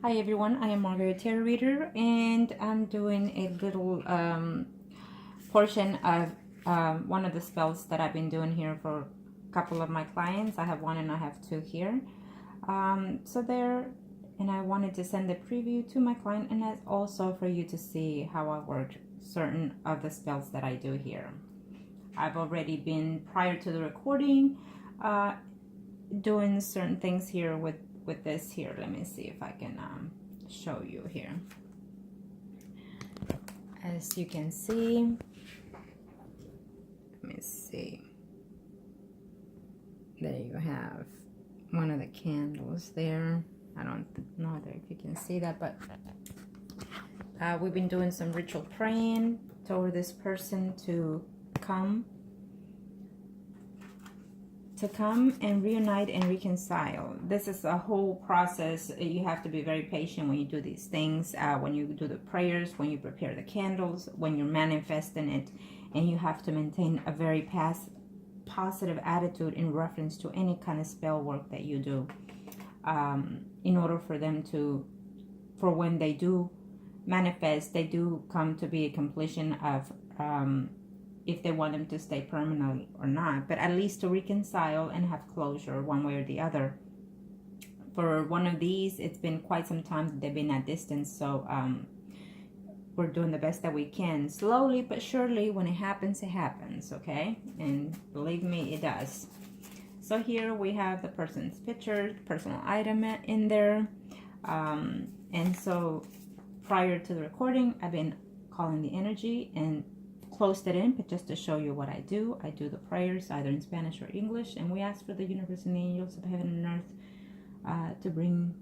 Hi everyone, I am Margourtarotreader and I'm doing a little portion of one of the spells that I've been doing here for a couple of my clients. I have one and I have two here. And I wanted to send a preview to my client, and that's also for you to see how I work certain of the spells that I do here. I've already been, prior to the recording, doing certain things here with this here. Let me see if I can show you here. As you can see, let me see, there you have one of the candles there. I don't know if you can see that, but we've been doing some ritual praying toward this person to come and reunite and reconcile. This is a whole process. You have to be very patient when you do these things, when you do the prayers, when you prepare the candles, when you're manifesting it, and you have to maintain a very positive attitude in reference to any kind of spell work that you do, in order for them to, for when they do manifest, they do come to be a completion of if they want them to stay permanent or not, but at least to reconcile and have closure one way or the other. For one of these, it's been quite some time that they've been at distance, so we're doing the best that we can. Slowly but surely, when it happens, okay? And believe me, it does. So here we have the person's picture, personal item in there. And so prior to the recording, I've been calling the energy and closed it in, but just to show you what I do the prayers either in Spanish or English, and we ask for the universe and the angels of heaven and earth to bring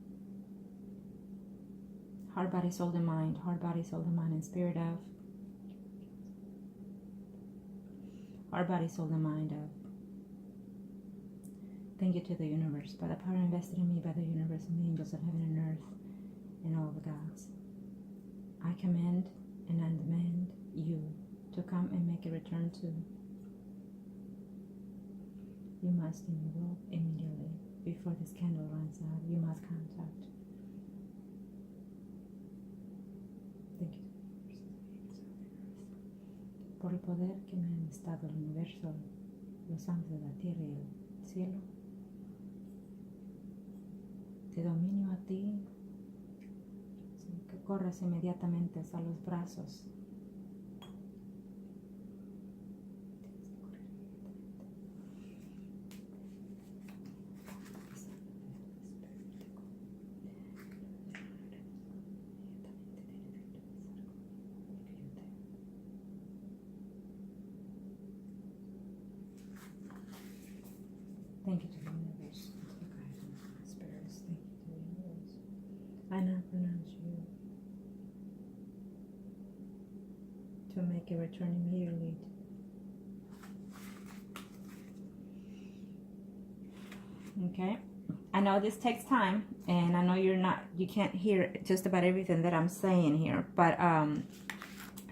heart, body, soul, and mind, heart, body, soul, and mind, and spirit of heart, body, soul, and mind of. Thank you to the universe, by the power invested in me by the universe and the angels of heaven and earth and all the gods. I command and I demand you to come and make a return to. You must, and you will, immediately, before this candle runs out, you must contact. Thank you. Por el poder que me han estado el universo, los ángeles de la tierra y el cielo, te dominio a ti, que corras inmediatamente a los brazos. Thank you to the universe, to the guidance of the spirits. Thank you to the universe. I now pronounce you to make a return immediately. Okay, I know this takes time, and I know you can't hear just about everything that I'm saying here, but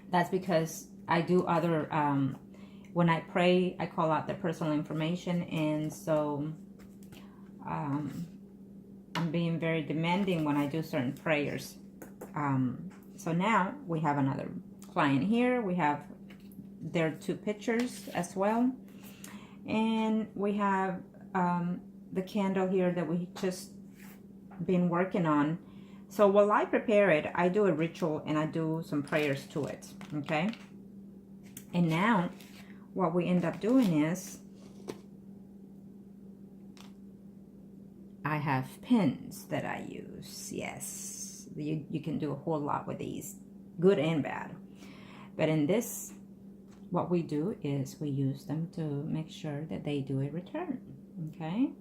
that's because I do other when I pray, I call out their personal information, and so I'm being very demanding when I do certain prayers. So now we have another client here. We have their two pictures as well, and we have the candle here that we just been working on. So while I prepare it, I do a ritual and I do some prayers to it, okay? And now what we end up doing is I have pins that I use. Yes, you can do a whole lot with these, good and bad. But in this, what we do is we use them to make sure that they do a return, okay?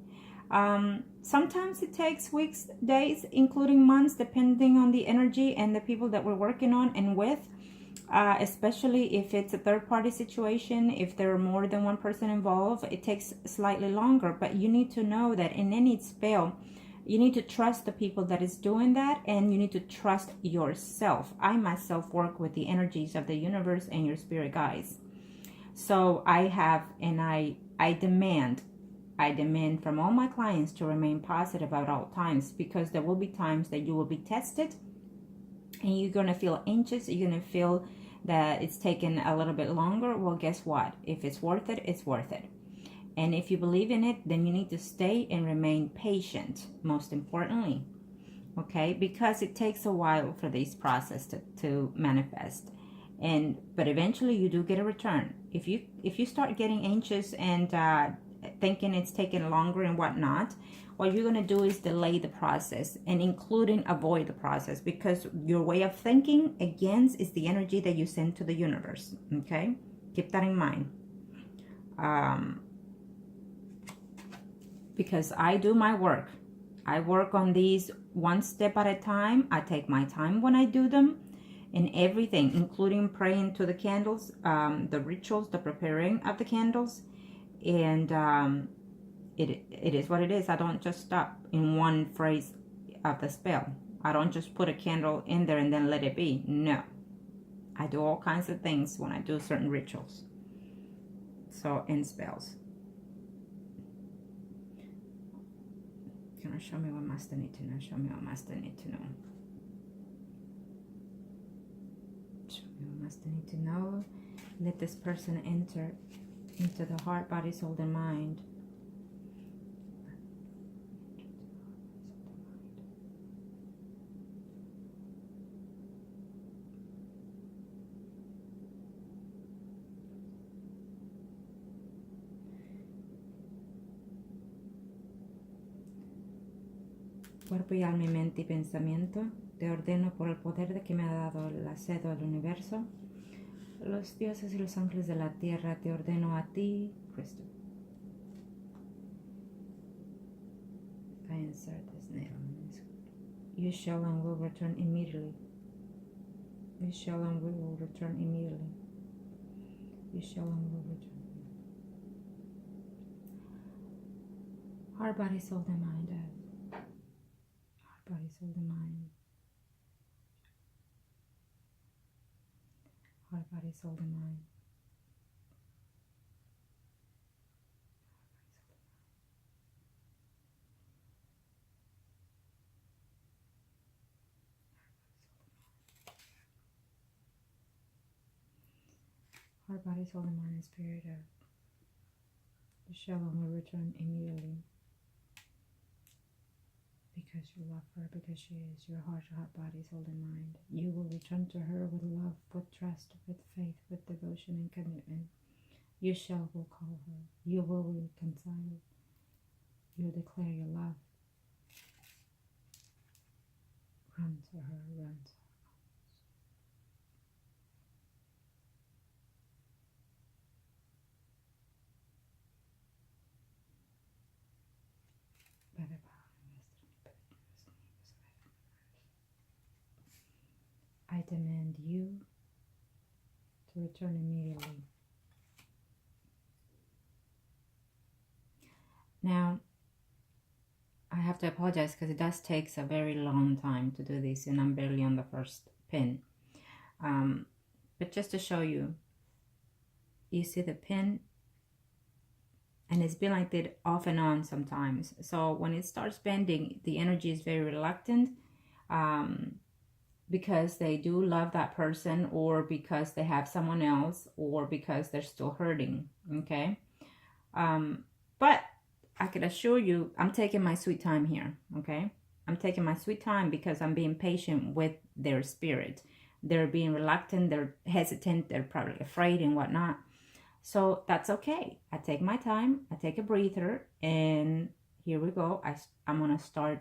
Sometimes it takes weeks, days, including months, depending on the energy and the people that we're working on and with. Especially if it's a third-party situation, if there are more than one person involved, it takes slightly longer. But you need to know that in any spell, you need to trust the people that is doing that, and you need to trust yourself. I myself work with the energies of the universe and your spirit guides. So I have, and I demand I demand from all my clients to remain positive at all times, because there will be times that you will be tested and you're going to feel anxious. You're going to feel that it's taken a little bit longer. Well, guess what? If it's worth it, it's worth it. And if you believe in it, then you need to stay and remain patient, most importantly. Okay, because it takes a while for this process to manifest, but eventually you do get a return. If you start getting anxious and thinking it's taking longer and whatnot, what you're going to do is delay the process, and including avoid the process, because your way of thinking, again, is the energy that you send to the universe. Okay, keep that in mind. Because I do my work. I work on these one step at a time. I take my time when I do them, and everything, including praying to the candles, the rituals, the preparing of the candles, and it is what it is. I don't just stop in one phrase of the spell. I don't just put a candle in there and then let it be. No, I do all kinds of things when I do certain rituals. So, in spells. Show me what Master need to know. Show me what Master need to know. Show me what Master need to know. Let this person enter into the heart, body, soul, and mind. Cuerpo y alma y mente y pensamiento, te ordeno por el poder de que me ha dado el acedo del universo, los dioses y los ángeles de la tierra, te ordeno a ti, Cristo. I insert this nail. You shall and will return immediately. You shall and will return immediately. You shall and will return. Heart, body, soul, and mind. Body, soul, and mind. Heart, body, soul, and mind. Heart, body, soul, and mind, and spirit. The shell will return immediately. Because you love her, because she is your heart, body, soul, and mind. You will return to her with love, with trust, with faith, with devotion and commitment. You shall will call her. You will reconcile. You declare your love. Run to her, run to her. I demand you to return immediately. Now, I have to apologize because it does take a very long time to do this, and I'm barely on the first pin. But just to show you, you see the pin, and it's been like that off and on sometimes. So when it starts bending, the energy is very reluctant. Because they do love that person, or because they have someone else, or because they're still hurting. Okay. But I can assure you, I'm taking my sweet time here. Okay. I'm taking my sweet time because I'm being patient with their spirit. They're being reluctant. They're hesitant. They're probably afraid and whatnot. So that's okay. I take my time. I take a breather, and here we go. I'm going to start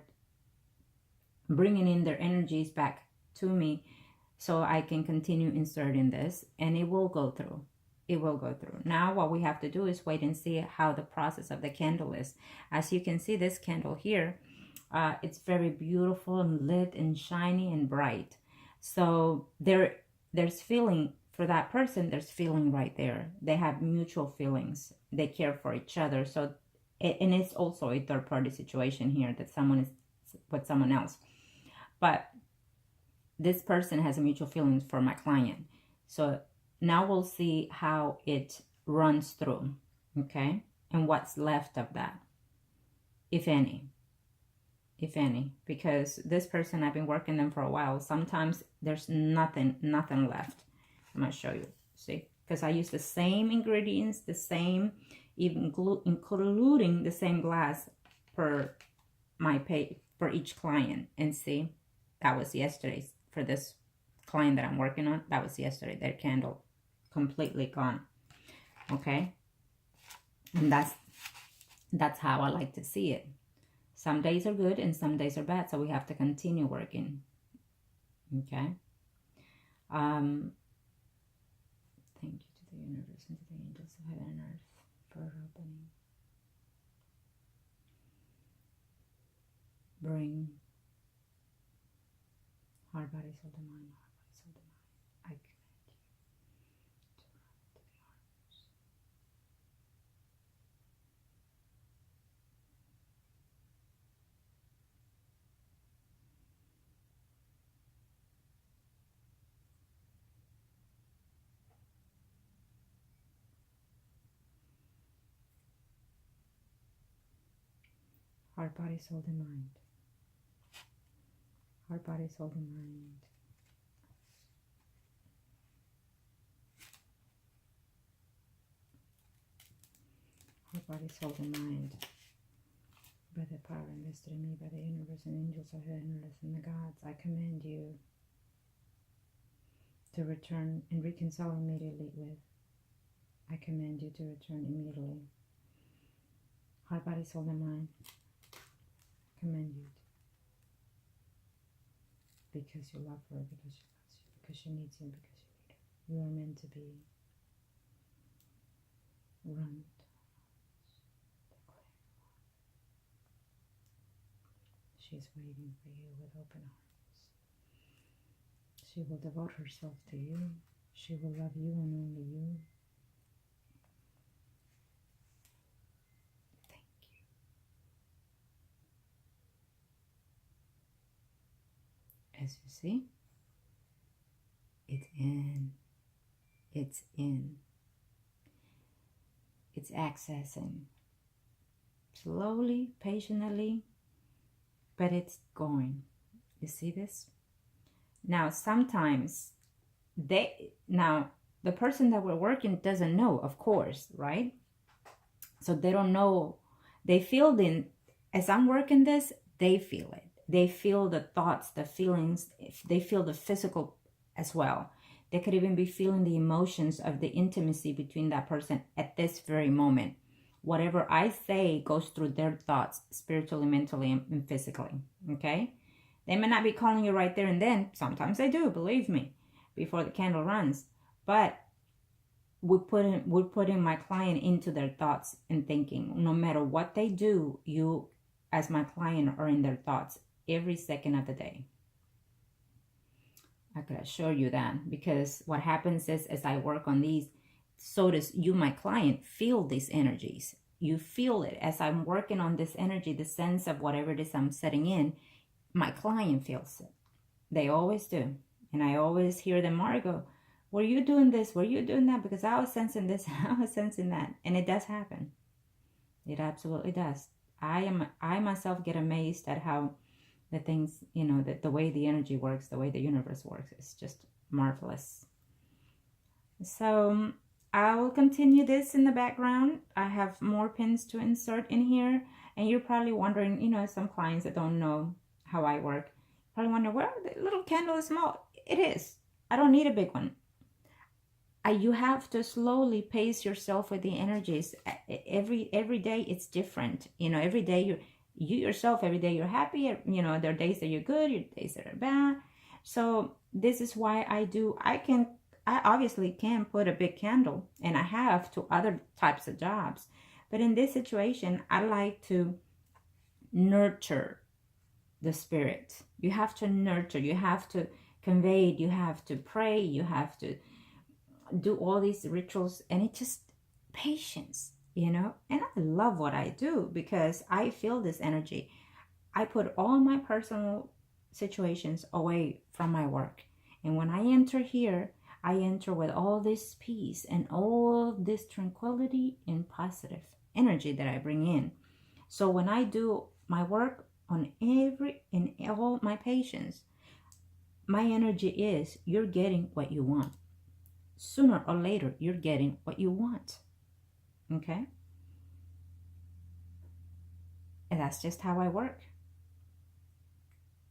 bringing in their energies back to me so I can continue inserting this, and it will go through. It will go through. Now what we have to do is wait and see how the process of the candle is. As you can see, this candle here, it's very beautiful and lit and shiny and bright. So there's feeling for that person. There's feeling right there. They have mutual feelings. They care for each other. So, and it's also a third party situation here, that someone is with someone else. But this person has a mutual feelings for my client. So now we'll see how it runs through, okay? And what's left of that. if any, because this person, I've been working them for a while. Sometimes there's nothing left. I'm gonna show you, see, because I use the same ingredients, the same, even including the same glass per for each client. And see, that was yesterday's for this client that I'm working on. That was yesterday. Their candle completely gone. Okay, and that's how I like to see it. Some days are good and some days are bad, so we have to continue working. Okay. Thank you to the universe and to the angels of heaven and earth for opening. Bring heart, body, soul, and mind. Heart, body, soul, and mind. I command you to run into the arms. Heart, body, soul, and mind. Heart, body, soul, and mind. Heart, body, soul, and mind. By the power invested in me by the universe and angels of heaven and earth and the gods, I command you to return and reconcile immediately with. I command you to return immediately. Heart, body, soul, and mind. I command you to. Because you love her, because she loves you, because she needs you, because you need her. You are meant to be. Run. She's waiting for you with open arms. She will devote herself to you. She will love you and only you. Thank you. As you see, it's in. It's in. It's accessing. Slowly, patiently, but it's going. You see this? Now, sometimes the person that we're working doesn't know, of course, right? So they don't know. They feel as I'm working this, they feel it. They feel the thoughts, the feelings. They feel the physical as well. They could even be feeling the emotions of the intimacy between that person at this very moment. Whatever I say goes through their thoughts, spiritually, mentally, and physically, okay? They may not be calling you right there and then. Sometimes they do, believe me, before the candle runs. But we're putting my client into their thoughts and thinking. No matter what they do, you, as my client, are in their thoughts every second of the day. I could assure you that, because what happens is, as I work on these, so does you, my client, feel these energies. You feel it as I'm working on this energy, the sense of whatever it is I'm setting in. My client feels it. They always do. And I always hear them, Margo, were you doing this? Were you doing that? Because I was sensing this, I was sensing that. And it does happen. It absolutely does. I myself get amazed at how the things, the way the energy works, the way the universe works. It's just marvelous. So I will continue this in the background. I have more pins to insert in here. And you're probably wondering, some clients that don't know how I work probably wonder, well, the little candle is small. It is. I don't need a big one. You have to slowly pace yourself with the energies. Every day it's different. Every day you yourself, every day you're happy. There are days that you're good, there are days that are bad. So this is why I obviously can put a big candle, and I have to other types of jobs. But in this situation, I like to nurture the spirit. You have to nurture, you have to convey it, you have to pray, you have to do all these rituals, and it's just patience, and I love what I do because I feel this energy. I put all my personal situations away from my work, and when I enter here, I enter with all this peace and all this tranquility and positive energy that I bring in. So when I do my work on every and all my patients, my energy is you're getting what you want. Sooner or later, you're getting what you want. Okay? And that's just how I work.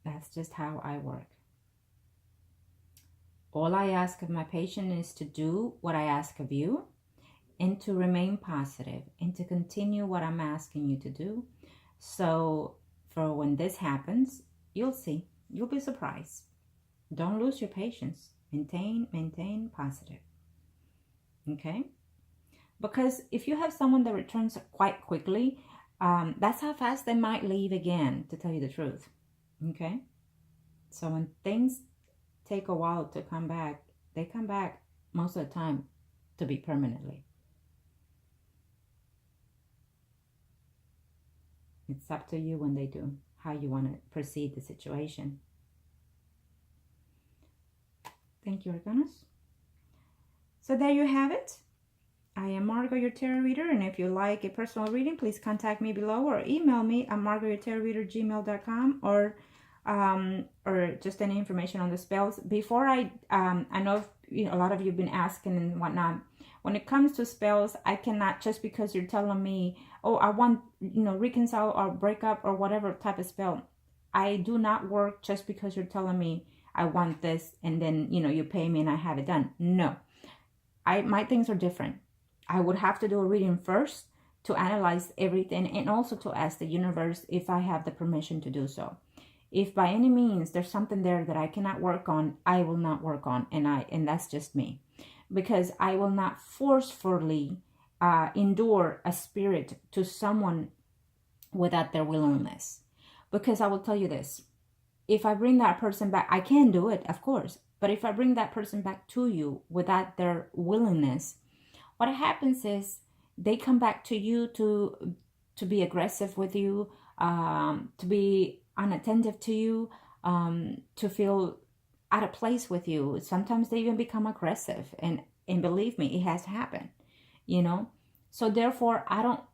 That's just how I work. All I ask of my patient is to do what I ask of you, and to remain positive, and to continue what I'm asking you to do. So for when this happens, you'll see. You'll be surprised. Don't lose your patience. Maintain positive. Okay? Because if you have someone that returns quite quickly, that's how fast they might leave again, to tell you the truth. Okay? So when things take a while to come back, they come back most of the time to be permanently. It's up to you when they do, how you want to proceed the situation. Thank you, Arcanas. So there you have it. I am Margo, your tarot reader, and if you like a personal reading, please contact me below or email me at margourtarotreader@gmail.com, or just any information on the spells. Before I know, a lot of you have been asking and whatnot. When it comes to spells, I cannot, just because you're telling me, oh, I want, reconcile or break up or whatever type of spell. I do not work just because you're telling me I want this and then, you pay me and I have it done. No, my things are different. I would have to do a reading first to analyze everything, and also to ask the universe if I have the permission to do so. If by any means there's something there that I cannot work on, I will not work on, and that's just me. Because I will not forcefully endure a spirit to someone without their willingness. Because I will tell you this, if I bring that person back, I can do it, of course, but if I bring that person back to you without their willingness, what happens is they come back to you to be aggressive with you, to be unattentive to you, to feel out of place with you. Sometimes they even become aggressive, and believe me, it has happened, So therefore, I'm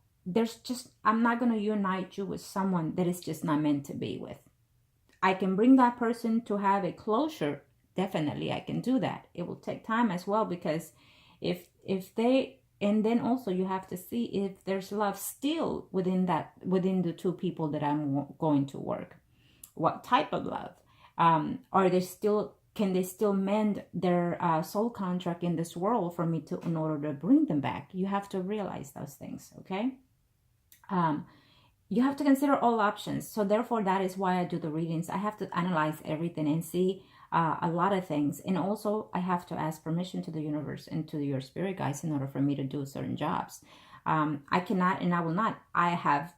not going to unite you with someone that is just not meant to be with. I can bring that person to have a closure. Definitely, I can do that. It will take time as well, because if they, and then also you have to see if there's love still within the two people that I'm going to work. What type of love? Can they still mend their soul contract in this world for me in order to bring them back? You have to realize those things, okay? You have to consider all options. So therefore, that is why I do the readings. I have to analyze everything and see a lot of things. And also, I have to ask permission to the universe and to your spirit guides in order for me to do certain jobs. I cannot, and I will not. I have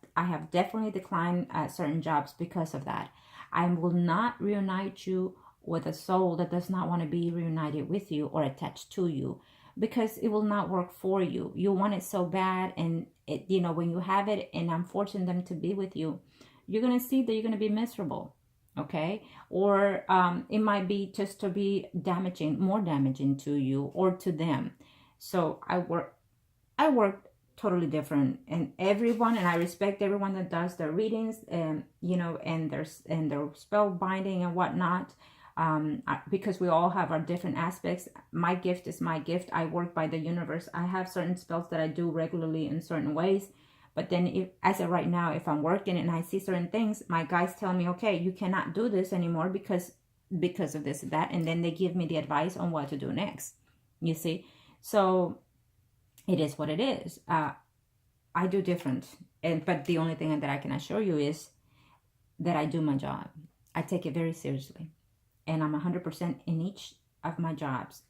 definitely declined certain jobs because of that. I will not reunite you with a soul that does not want to be reunited with you or attached to you, because it will not work for you. You want it so bad, and when you have it and I'm forcing them to be with you, you're going to see that you're going to be miserable, okay? Or it might be just to be more damaging to you or to them. So I work totally different, and I respect everyone that does their readings and and their spell binding and whatnot, because we all have our different aspects. My gift is my gift. I work by the universe. I have certain spells that I do regularly in certain ways, but then as of right now, if I'm working and I see certain things, my guys tell me, okay, you cannot do this anymore because of this and that, and then they give me the advice on what to do next, you see. So it is what it is. I do different, but the only thing that I can assure you is that I do my job. I take it very seriously, and I'm 100% in each of my jobs.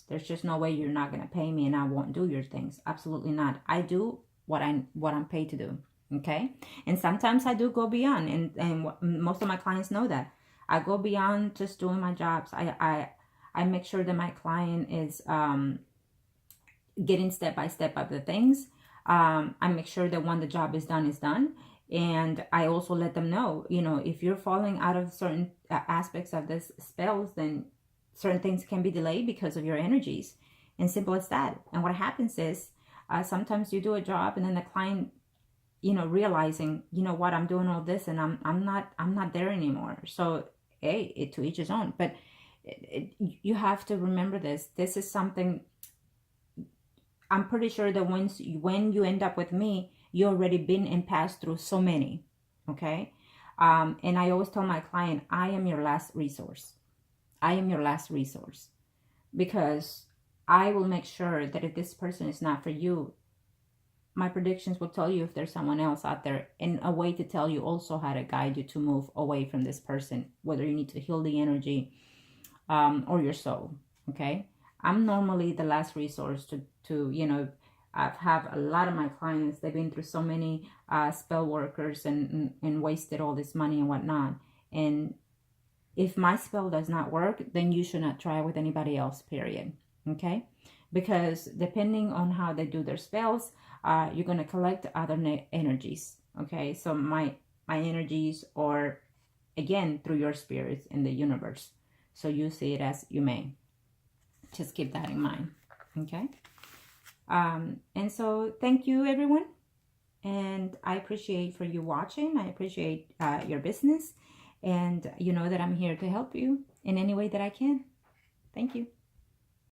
There's just no way you're not going to pay me and I won't do your things. Absolutely not. I do what I'm paid to do. Okay. And sometimes I do go beyond, and most of my clients know that I go beyond just doing my jobs. I make sure that my client is getting step by step of the things. I make sure that when the job is done. And I also let them know, if you're falling out of certain aspects of this spells, then certain things can be delayed because of your energies. And simple as that. And what happens is, sometimes you do a job and then the client, you know, realizing, you know what, I'm doing all this and I'm not there anymore. So hey, to each his own. But you have to remember this. This is something, I'm pretty sure that when you end up with me, you already been and passed through so many. Okay. And I always tell my client, I am your last resource. I am your last resource, because I will make sure that if this person is not for you, my predictions will tell you if there's someone else out there, in a way to tell you also how to guide you to move away from this person, whether you need to heal the energy or your soul. Okay. I'm normally the last resource to you know, I've have a lot of my clients, they've been through so many spell workers and wasted all this money and whatnot. And if my spell does not work, then you should not try with anybody else, period. Okay. Because depending on how they do their spells, you're going to collect other energies. Okay. So my energies, or again, through your spirits in the universe. So you see it as you may. Just keep that in mind. Okay. And so thank you, everyone. And I appreciate for you watching. I appreciate your business. And you know that I'm here to help you in any way that I can. Thank you.